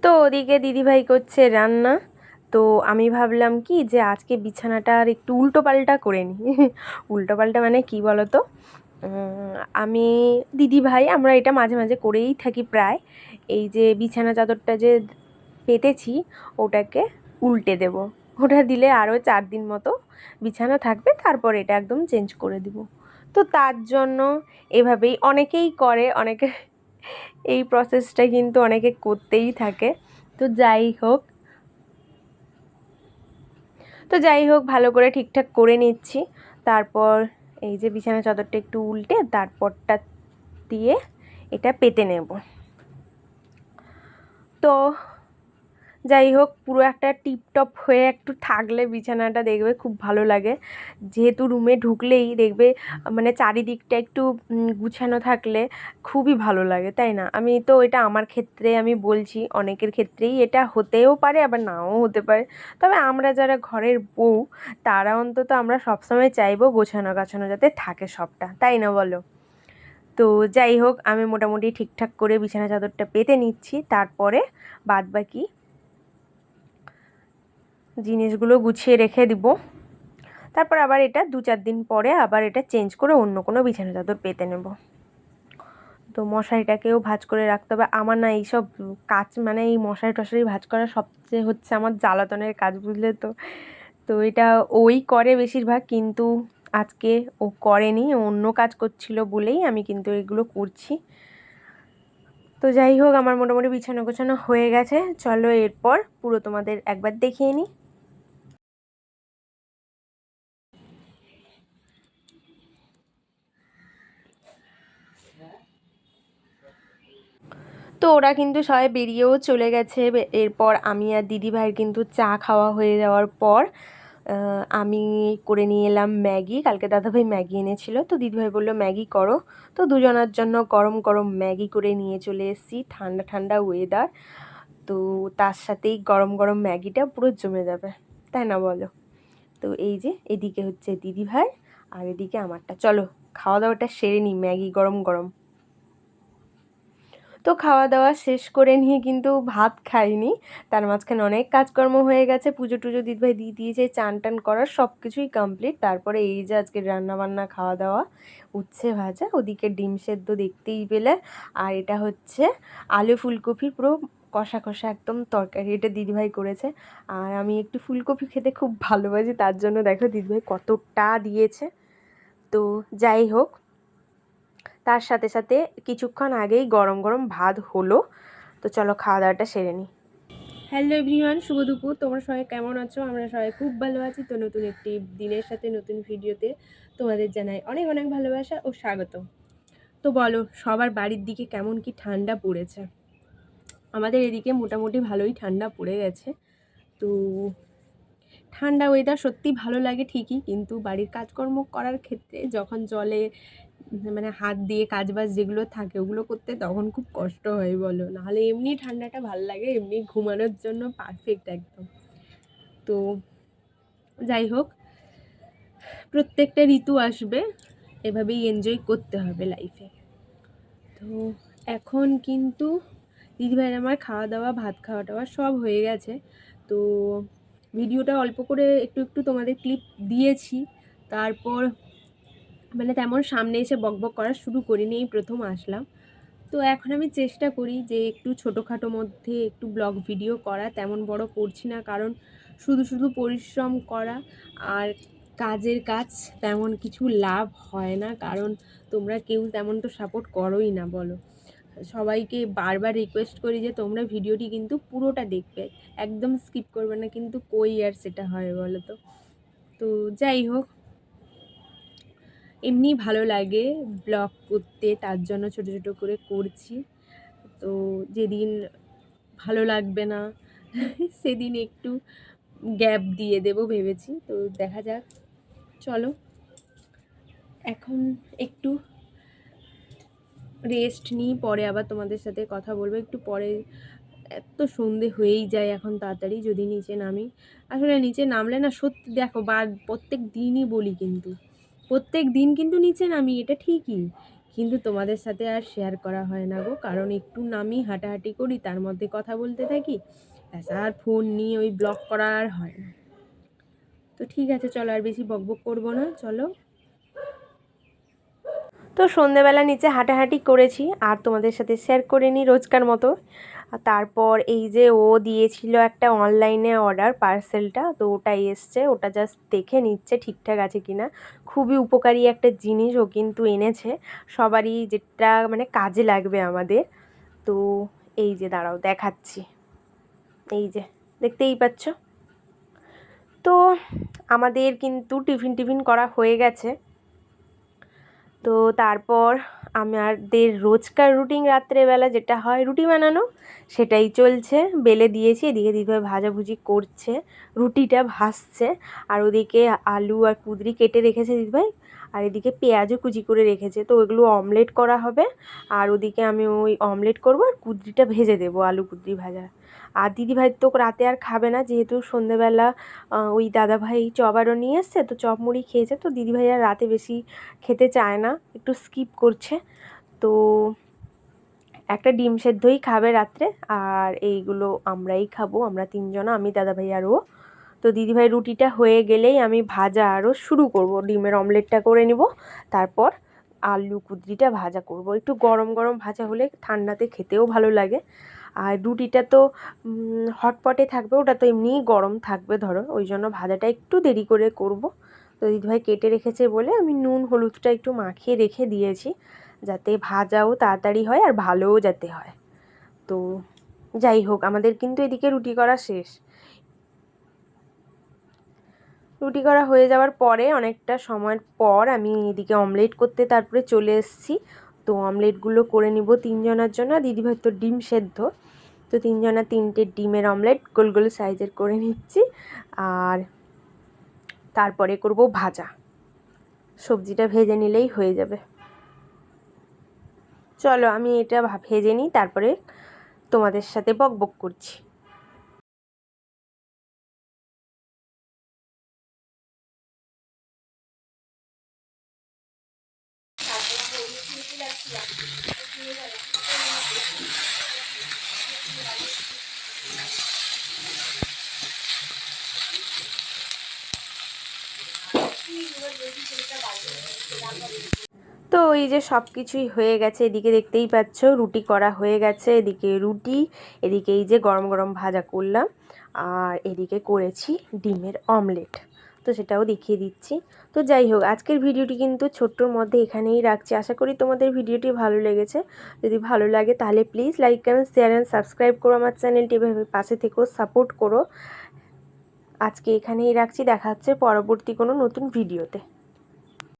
তো ওদিকে দিদিভাই করছে রান্না। তো আমি ভাবলাম কি যে আজকে বিছানাটা আর একটু উল্টোপাল্টা করে নিই। উল্টোপাল্টা মানে কি বলো তো, আমি দিদিভাই আমরা এটা মাঝে মাঝে করেই থাকি প্রায়। এই যে বিছানা চাদরটা যে পেতেছি ওটাকে উল্টে দেব। ওটা দিলে আরও 4 দিন মতো বিছানা থাকবে, তারপর এটা একদম চেঞ্জ করে দিব। তো তার জন্য এভাবেই অনেকেই করে, অনেকে এই প্রসেসটা কিন্তু অনেকে করতেই থাকে। তো যাই হোক ভালো করে ঠিকঠাক করে নিচ্ছি। তারপর এই যে বিছানা চাদরটা একটু উল্টে তারপরটা দিয়ে এটা পেতে নেব। তো যাই হোক পুরো একটা টিপটপ হয়ে একটু থাকলে বিছানাটা দেখবে খুব ভালো লাগে। যেহেতু রুমে ঢুকলেই দেখবে মানে চারিদিকটা একটু গুছানো থাকলে খুবই ভালো লাগে, তাই না? আমি তো এটা আমার ক্ষেত্রে আমি বলছি, অনেকের ক্ষেত্রেই এটা হতেও পারে আবার নাও হতে পারে। তবে আমরা যারা ঘরের বউ তারা অন্তত আমরা সবসময় চাইবো গোছানো গাছানো যাতে থাকে সবটা, তাই না বলো? তো যাই হোক আমি মোটামুটি ঠিকঠাক করে বিছানা চাদরটা পেতে নিচ্ছি, তারপরে বাদবাকি জিনিসগুলো গুছিয়ে রেখে দিব। তারপর আবার এটা 2-4 দিন পরে আবার এটা চেঞ্জ করে অন্য কোনো বিছানা চাদর পেতে নেব। তো মশারিটাকেও ভাঁজ করে রাখতে হবে। আমার না এইসব কাজ মানে এই মশারি টশারি ভাঁজ করা সবচেয়ে হচ্ছে আমার জ্বালাতনের কাজ, বুঝলে তো? তো এটা ওই করে বেশিরভাগ, কিন্তু আজকে ও করেনি, অন্য কাজ করছিল বলেই আমি কিন্তু এগুলো করছি। তো যাই হোক আমার মোটামুটি বিছানা গোছানো হয়ে গেছে। চলো এরপর পুরো তোমাদের একবার দেখিয়ে নিই। তো ওরা কিন্তু সবাই বেরিয়েও চলে গেছে। এরপর আমি আর দিদিভাইয়ের কিন্তু চা খাওয়া হয়ে যাওয়ার পর আমি করে নিয়ে এলাম ম্যাগি। কালকে দাদাভাই ম্যাগি এনেছিল, তো দিদিভাই বললো ম্যাগি করো। তো দুজনের জন্য গরম গরম ম্যাগি করে নিয়ে চলে এসেছি। ঠান্ডা ঠান্ডা ওয়েদার, তো তার সাথেই গরম গরম ম্যাগিটা পুরো জমে যাবে, তাই না বলো? তো এই যে এদিকে হচ্ছে দিদিভাই আর এদিকে আমারটা। চলো খাওয়া দাওয়াটা সেরে নিই, ম্যাগি গরম গরম। তো খাওয়া দাওয়া শেষ করে নিয়ে কিন্তু ভাত খাইনি, তার মাঝখানে অনেক কাজকর্ম হয়ে গেছে। পুজো টুজো দিদিভাই দিয়ে দিয়েছে, চান টান করার সব কিছুই কমপ্লিট। তারপরে এই যে আজকে রান্নাবান্না খাওয়া দাওয়া, উচ্ছে ভাজা, ওদিকে ডিম সেদ্ধ দেখতেই পেলে, আর এটা হচ্ছে আলু ফুলকপির পুরো কষা কষা একদম তরকারি, এটা দিদিভাই করেছে। আর আমি একটু ফুলকপি খেতে খুব ভালোবাসি, তার জন্য দেখো দিদিভাই কতটা দিয়েছে। তো যাই হোক তার সাথে সাথে কিছুক্ষণ আগেই গরম গরম ভাত হলো। তো চলো খাওয়া দাওয়াটা সেরে নিই। হ্যালো এভরিওয়ান, শুভ দুপুর। তোমরা সবাই কেমন আছো? আমরা সবাই খুব ভালো আছি। তো নতুন একটি দিনের সাথে নতুন ভিডিওতে তোমাদের জানাই অনেক অনেক ভালোবাসা ও স্বাগত। তো বলো সবার বাড়ির দিকে কেমন কি ঠান্ডা পড়েছে? আমাদের এদিকে মোটামুটি ভালোই ঠান্ডা পড়ে গেছে। তো ঠান্ডা ওয়েদার সত্যি ভালো লাগে ঠিকই, কিন্তু বাড়ির কাজকর্ম করার ক্ষেত্রে যখন জলে মানে হাত দিয়ে কাজবাজ যেগুলো থাকে ওগুলো করতে তখন খুব কষ্ট হয়, বলো? নাহলে এমনি ঠান্ডাটা ভালো লাগে, এমনি ঘুমানোর জন্য পারফেক্ট একদম। তো যাই হোক প্রত্যেকটা ঋতু আসবে, এভাবেই এনজয় করতে হবে লাইফে। তো এখন কিন্তু দিদিভাইয়ের আমার খাওয়া দাওয়া ভাত খাওয়া টাওয়া সব হয়ে গেছে। তো ভিডিওটা অল্প করে একটু একটু তোমাদের ক্লিপ দিয়েছি, তারপর মানে তেমন সামনে এসে বকবক করা শুরু করিনি, এই প্রথম আসলাম। তো এখন আমি চেষ্টা করি যে একটু ছোটোখাটো মধ্যে একটু ব্লগ ভিডিও করা, তেমন বড় করছি না, কারণ শুধু শুধু পরিশ্রম করা আর কাজের কাজ তেমন কিছু লাভ হয় না, কারণ তোমরা কেউ তেমন তো সাপোর্ট করোই না, বলো? সবাইকে বারবার রিকোয়েস্ট করি যে তোমরা ভিডিওটি কিন্তু পুরোটা দেখবে, একদম স্কিপ করবে না, কিন্তু কই আর সেটা হয় বলো তো? তো যাই হোক এমনি ভালো লাগে ব্লগ করতে, তার জন্য ছোটো ছোটো করে করছি। তো যেদিন ভালো লাগবে না সেদিন একটু গ্যাপ দিয়ে দেব ভেবেছি। তো দেখা যাক, চলো এখন একটু রেস্ট নিই, পরে আবার তোমাদের সাথে কথা বলবো একটু পরে। এত সন্ধে হয়েই যায় এখন তাড়াতাড়ি যদি নিচে নামি। আসলে নিচে নামলে না সত্যি দেখো প্রত্যেক দিনই বলি, কিন্তু প্রত্যেক দিন কিন্তু নিচে নামি, এটা ঠিকই, কিন্তু তোমাদের সাথে আর শেয়ার করা হয় না গো, কারণ একটু নামি হাঁটাহাঁটি করি, তার মধ্যে কথা বলতে থাকি, আর ফোন নিয়ে ওই ব্লগ করা আর হয় না। তো ঠিক আছে, চলো আর বেশি বকবক করবো না, চলো। তো সন্ধেবেলা নিচে হাঁটাহাঁটি করেছি আর তোমাদের সাথে শেয়ার করে নিই রোজকার মতো। তারপর এই যে ও দিয়েছিল একটা অনলাইনে অর্ডার, পার্সেলটা তো ওটাই এসছে, ওটা জাস্ট দেখে নিচ্ছে ঠিকঠাক আছে কিনা। খুবই উপকারী একটা জিনিস ও কিন্তু এনেছে, সবারই যেটা মানে কাজে লাগবে আমাদের। তো এই যে দাঁড়াও দেখাচ্ছি, এই যে দেখতেই পাচ্ছ। তো আমাদের কিন্তু টিফিন করা হয়ে গেছে। তো তারপর আমাদের রোজকার রুটিন রাত্রেবেলা যেটা হয় রুটি বানানো, সেটাই চলছে। বেলে দিয়েছি, এদিকে দিদিভাই ভাজাভুজি করছে, রুটিটা ভাজছে, আর ওদিকে আলু আর কুঁদরি কেটে রেখেছে দিদিভাই, আর এদিকে পেঁয়াজও কুচি করে রেখেছে। তো ওইগুলো অমলেট করা হবে, আর ওদিকে আমি ওই অমলেট করবো আর কুঁদরিটা ভেজে দেবো, আলু কুঁদরি ভাজা। আর দিদিভাই তো রাতে আর খাবে না, যেহেতু সন্ধেবেলা ওই দাদাভাই চপ আরও নিয়ে এসছে, তো চপ মুড়ি খেয়েছে, তো দিদিভাই আর রাতে বেশি খেতে চায় না, একটু স্কিপ করছে। তো একটা ডিম সেদ্ধই খাবে রাত্রে, আর এইগুলো আমরাই খাবো, আমরা তিনজনা, আমি দাদাভাই আর ও। তো দিদিভাই রুটিটা হয়ে গেলেই আমি ভাজা আরও শুরু করব, ডিমের অমলেটটা করে নিব, তারপর আলু কুঁদরিটা ভাজা করব। একটু গরম গরম ভাজা হলে ঠান্ডাতে খেতেও ভালো লাগে। আর রুটিটা তো হটপটে থাকবে, ওটা তো এমনিই গরম থাকবে ধরো, ওই জন্য ভাজাটা একটু দেরি করে করব। তো দিদিভাই কেটে রেখেছে বলে আমি নুন হলুদটা একটু মাখিয়ে রেখে দিয়েছি, যাতে ভাজাও তাড়াতাড়ি হয় আর ভালোও যাতে হয়। তো যাই হোক, আমাদের কিন্তু এদিকে রুটি করা শেষ। রুটি করা হয়ে যাওয়ার পরে অনেকটা সময়ের পর আমি এদিকে অমলেট করতে তারপরে চলে এসেছি। তো অমলেটগুলো করে নিব তিনজনের জন্য, দিদিভাই তো ডিম সেদ্ধ, তো তিনজনা তিনটে ডিমের অমলেট গোল গোল সাইজের করে নিচ্ছি। আর তারপরে করব ভাজা, সবজিটা ভেজে নিলেই হয়ে যাবে। চলো আমি এটা ভেজে নিই, তারপরে তোমাদের সাথে বকবক করছি। তো এই যে সব কিছুই হয়ে গেছে, এদিকে দেখতেই পাচ্ছ রুটি করা হয়ে গেছে, এদিকে রুটি, এদিকে এই যে গরম গরম ভাজা করলাম, আর এদিকে করেছি ডিমের অমলেট, তো সেটাও দেখিয়ে দিচ্ছি। তো যাই হোক, আজকের ভিডিওটি কিন্তু ছোট্টর মধ্যে এখানেই রাখছি। আশা করি তোমাদের ভিডিওটি ভালো লেগেছে। যদি ভালো লাগে তাহলে please like comment share and subscribe করো আমার চ্যানেলটি, এভাবে পাশে থেকেও সাপোর্ট করো। আজকে এখানেই রাখছি, দেখা হচ্ছে পরবর্তী কোনো নতুন ভিডিওতে।